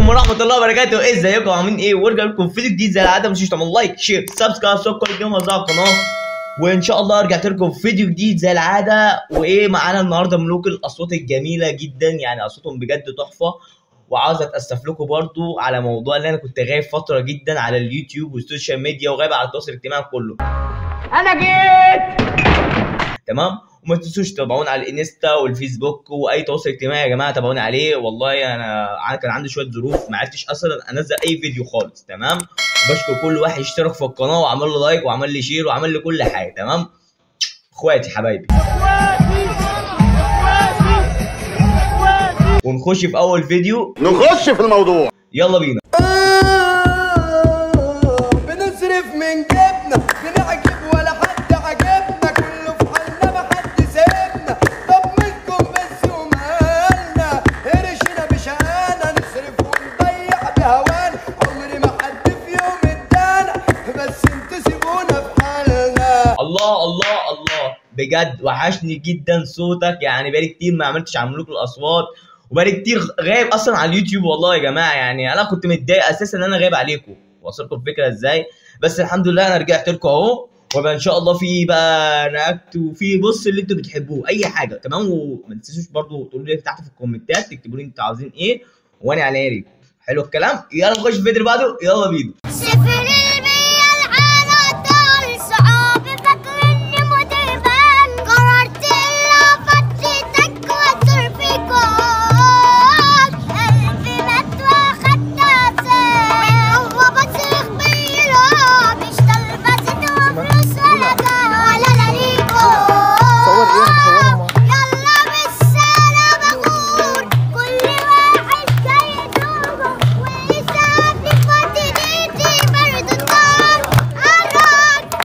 عليكم ورحمه الله وبركاته. ازيكم عاملين ايه؟ وارجع لكم فيديو جديد زي العاده. ما تنسوش تعملوا لايك شير سبسكرايب كل يوم على القناه. وان شاء الله رجعت لكم فيديو جديد زي العاده. وايه معانا النهارده؟ ملوك الاصوات الجميله جدا، يعني اصواتهم بجد تحفه. وعاوز اتاسف لكم برضو على موضوع اللي انا كنت غايب فتره جدا على اليوتيوب والسوشيال ميديا وغايب على التواصل الاجتماعي كله. انا جيت تمام. وما تنسوش تتابعونا على الانستا والفيسبوك واي تواصل اجتماعي يا جماعه، تابعوني عليه. والله انا كان عندي شويه ظروف ما عرفتش اصلا انزل اي فيديو خالص. تمام. وبشكر كل واحد اشترك في القناه وعمل له لايك وعمل لي شير وعمل لي كل حاجه. تمام اخواتي حبايبي. ونخش في اول فيديو، نخش في الموضوع. يلا بينا. بنصرف من جبنا بنعجب ولا حد عجبنا، كله في حالنا ما حد سيبنا. طب منكم بس ومالنا قرشنا بشقانا، نصرف ونضيع بهوانا. عمري ما حد في يوم ادانا، بس انتوا سيبونا في حالنا. الله الله الله بجد وحشني جدا صوتك. يعني بقالي كتير ما عملتش عن ملوك الاصوات، وبقالي كتير غايب اصلا على اليوتيوب. والله يا جماعه يعني انا كنت متضايق اساسا ان انا غايب عليكم. وصلتوا الفكره ازاي؟ بس الحمد لله انا رجعت لكم اهو. وبقى ان شاء الله في بقى رياكت وفي بص اللي انتوا بتحبوه اي حاجه. تمام. وما تنسوش برضو تقولوا لي تحت في الكومنتات، تكتبوا لي انتوا عاوزين ايه وانا على ريكم. حلو الكلام. يلا نخش في الفيديو اللي بعده. يلا بينا.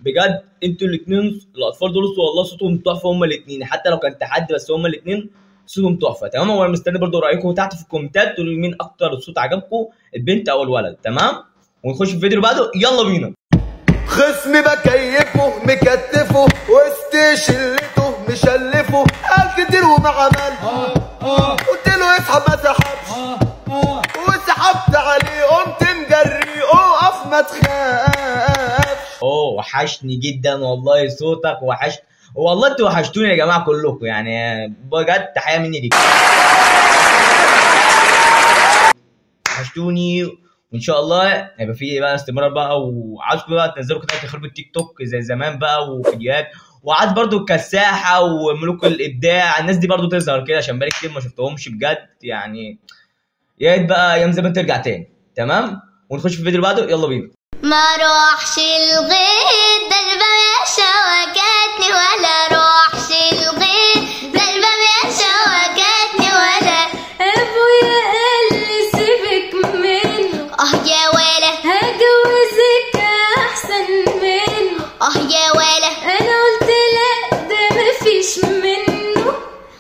بجد انتوا الاثنين الاطفال دول والله صوتهم تحفه. هما الاثنين حتى لو كان تحدي بس هما الاثنين صوتهم تحفه. تمام. وانا مستني برضو رايكم تحت في الكومنتات، تقولوا لي مين اكتر صوت عجبكم، البنت او الولد. تمام. ونخش في الفيديو اللي بعده. يلا بينا. خصمي بكيفه مكتفه وسط شلته مشلفه، قال كتير وما عمل. قلت له اسحب ما سحبش، وسحبت عليه قمت مجري. اقف ما تخافش. اوه وحشني جدا والله صوتك. والله انتوا وحشتوني يا جماعه كلكم. يعني بجد تحيه مني ليكم. وحشتوني. وان شاء الله هيبقى في بقى استمرار بقى. وعاوزكم بقى تنزلوا كده تخربوا التيك توك زي زمان بقى وفيديوهات. وعايز برضو كساحه وملوك الابداع الناس دي برضو تظهر كده، عشان بقالي كتير ما شفتهمش بجد. يعني يا ريت بقى ايام زمان ترجع تاني. تمام. ونخش في الفيديو اللي بعده. يلا بينا. ما روحش الغيط ده الباشا وجاتني، ولا روحش الغيط ده الباشا وجاتني، ولا ابويا قال لي سيبك منه. يا ولا هجوزك احسن منه. يا ولا انا قلت لا ده مفيش منه.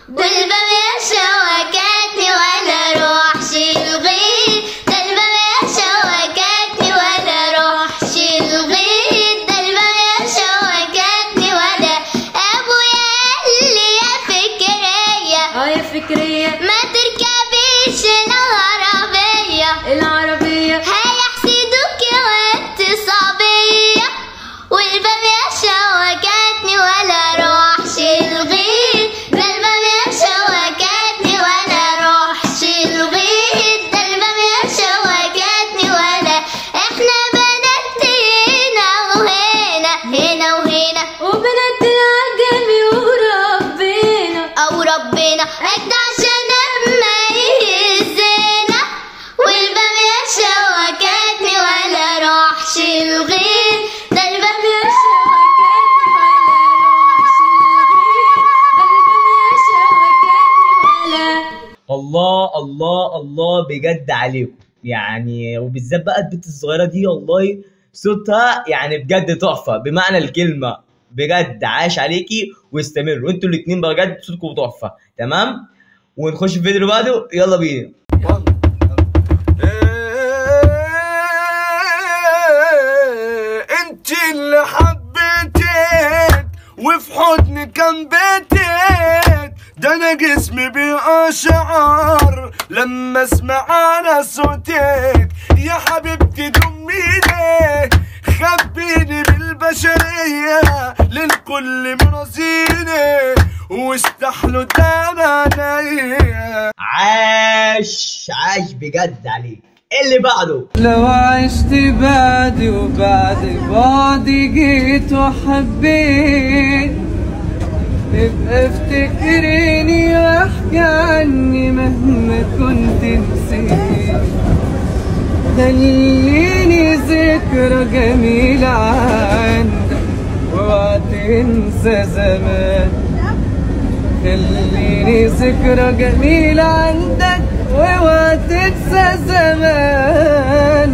ده الباشا وجاتني ولا روحش الغيط ده الباشا وجاتني، ولا روحش الغيط ده الباشا وجاتني، ولا ابويا قال لي يا فكريه. يا فكريه ما تركبيش العربيه هيحسدوك يا وقت صبيه. والباشا وجاتني ولا روحش الغيط ده الباشا وجاتني، ولا روحش الغيط ده الباشا وجاتني، ولا احنا بنات هنا وهنا هنا وهنا، وبنات العجمي وربنا اجدع عشان اما يهزنا. والباشا وجاتني ولا روحش الغيط ده الباشا وجاتني، ولا روحش الغيط ده الباشا وجاتني، ولا الله الله الله بجد عليكم. يعني وبالذات بقى البنت الصغيره دي والله صوتها يعني بجد تحفه بمعنى الكلمه. بجد عاش عليكي واستمروا انتوا الاثنين بجد صوتكم تحفه. تمام. ونخش في الفيديو اللي بعده. يلا بينا. انت اللي حبيتك وفي حضني كان بيتك، ده انا جسمي بيقشعر لما اسمع انا صوتك يا حبيبتي دميني خبيني بالبشرية للكل مرضيني واستحلوا دمانية. عاش بجد عليك. اللي بعده لو عشت بعدي وبعد بعدي جيت وحبيت ابقى افتكريني واحكي عني مهما كنت نسيت خليني ذكرى جميلة عندك واوعى تنسى زمان خليني ذكرى جميلة عندك واوعى تنسى زمان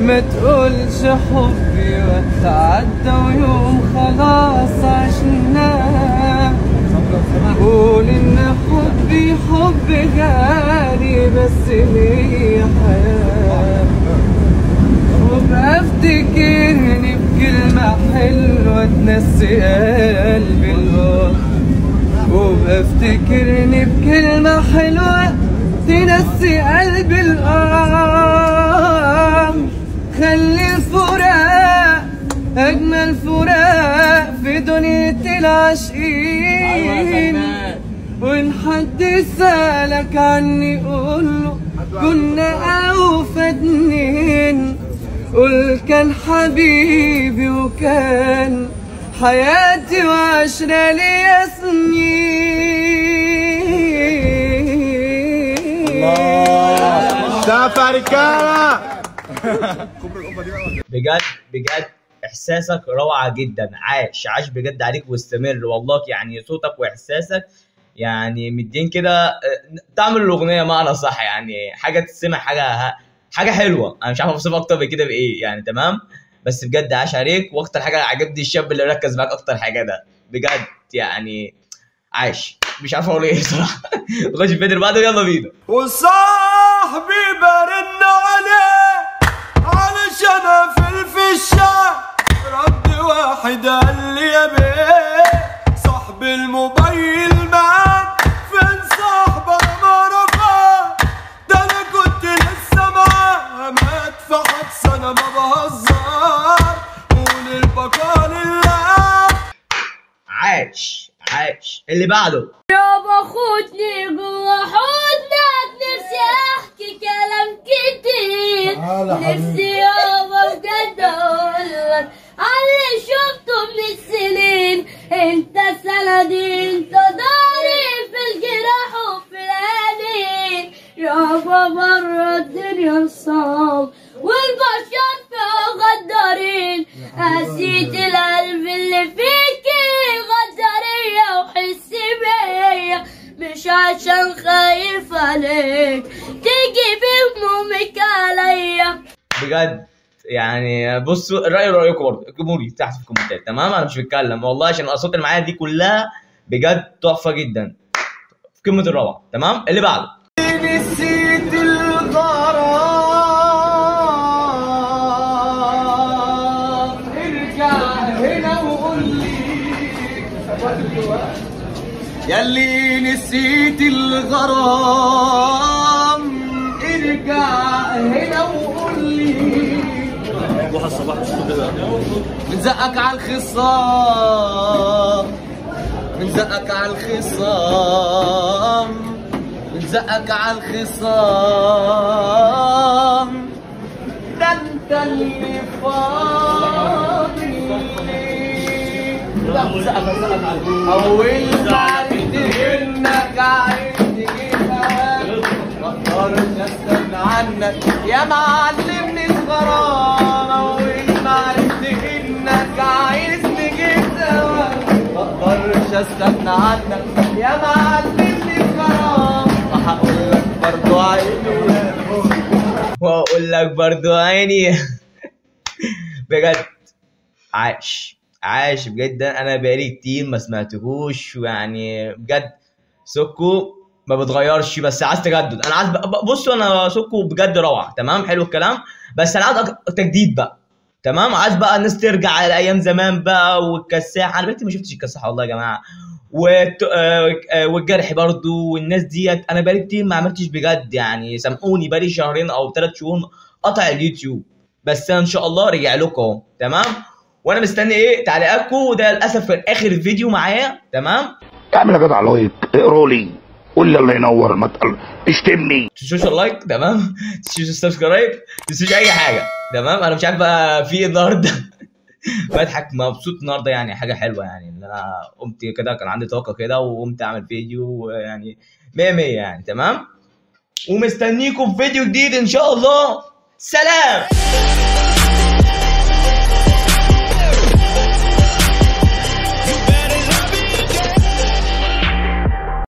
ما تقولش حبي وتعدى ويوم خلاص عشناه قول ان حبي حب غالي بس ليا حياة وبقى افتكرني بكلمة حلوة تنسي قلبي الغار وبقى افتكرني بكلمة حلوة تنسي قلبي الغار خلي الفراق أجمل فراق في دنيا العاشقين وإن حد سألك عني قوله كنا أوفى اتنين قول كان حبيبي وكان حياتي وعشرة ليا سنين. سافر رجالة. بجد احساسك روعه جدا. عاش بجد عليك واستمر والله. يعني صوتك واحساسك يعني مدين كده تعمل الاغنيه معنى صح. يعني حاجه تسمع حاجه حلوه. انا مش عارف اوصف اكتر من كده بايه يعني. تمام بس بجد عاش عليك. واكتر حاجه عجبني الشاب اللي ركز معاك اكتر حاجه ده بجد يعني عاش. مش عارف اقول ايه بصراحه. نخش الفيديو اللي بعده يلا بينا. وصاحبي برن عليه علشان اقفل في الشارع رد واحد قال لي يا بيه صاحب الموبايل معاك فين صاحبك ما رفعك ده انا كنت لسه معاه مات في حبس انا ما بهزر قول البقاء لله. عاش اللي بعده يابا خدني جوا حضنك نفسي احكي كلام كتير نفسي يابا بجد اقولك على اللي شفته من السنين انت سندي انت داري في الجراح وفي العينين يابا بره الدنيا صعب والبشر فيها غدارين قسيت القلب اللي فيكي غدارية وحس بيا مش عشان خايف عليك تيجي بهمومك عليا. بجد يعني بصوا رايكم برضه اكتبوا لي تحت في الكومنتات. تمام انا مش بتكلم والله عشان الاصوات اللي معايا دي كلها بجد تحفه جدا في قمه الروعه. تمام اللي بعده نسيت الغرام ارجع هنا وقول لي ياللي نسيت الغرام ارجع هنا وقول لي بنزقك على الخصام بنزقك على الخصام بنزقك على الخصام ده انت اللي فاضل اول ما عرفت انك عايز تجيبها مقدرش استنى عنك يا معلمني الغرام اول ما عرفت انك عايز تجيبها مقدرش استنى عنك يا معلمني الغرام واقول لك برضو عيني. بجد عاش بجد. انا بقالي كتير ما سمعتهوش ويعني بجد سوكو ما بتغيرش بس عايز تجدد. انا عايز بصوا انا سوكو بجد روعه. تمام حلو الكلام بس انا عايز تجديد بقى. تمام عايز بقى الناس ترجع على ايام زمان بقى والكساح. انا بقيت ما شفتش الكساح والله يا جماعه والجرح برضو، والناس ديت انا بقالي كتير ما عملتش بجد يعني، سامحوني بقالي شهرين او 3 شهور قطع اليوتيوب، بس انا ان شاء الله رجع لكم اهو. تمام، وانا مستني ايه تعليقاتكم، وده للاسف كان اخر فيديو معايا. تمام، اعمل يا جدع لايك، اقرا لي، قول لي الله ينور، ما اشتمني، تنسوش اللايك. تمام، تنسوش السبسكرايب، تنسوش اي حاجه. تمام، انا مش عارف بقى في ايه النهارده بضحك مبسوط النهارده يعني، حاجه حلوه يعني ان انا قمت كده، كان عندي طاقه كده وقمت اعمل فيديو يعني 100 100 يعني. تمام، ومستنيكم في فيديو جديد ان شاء الله. سلام.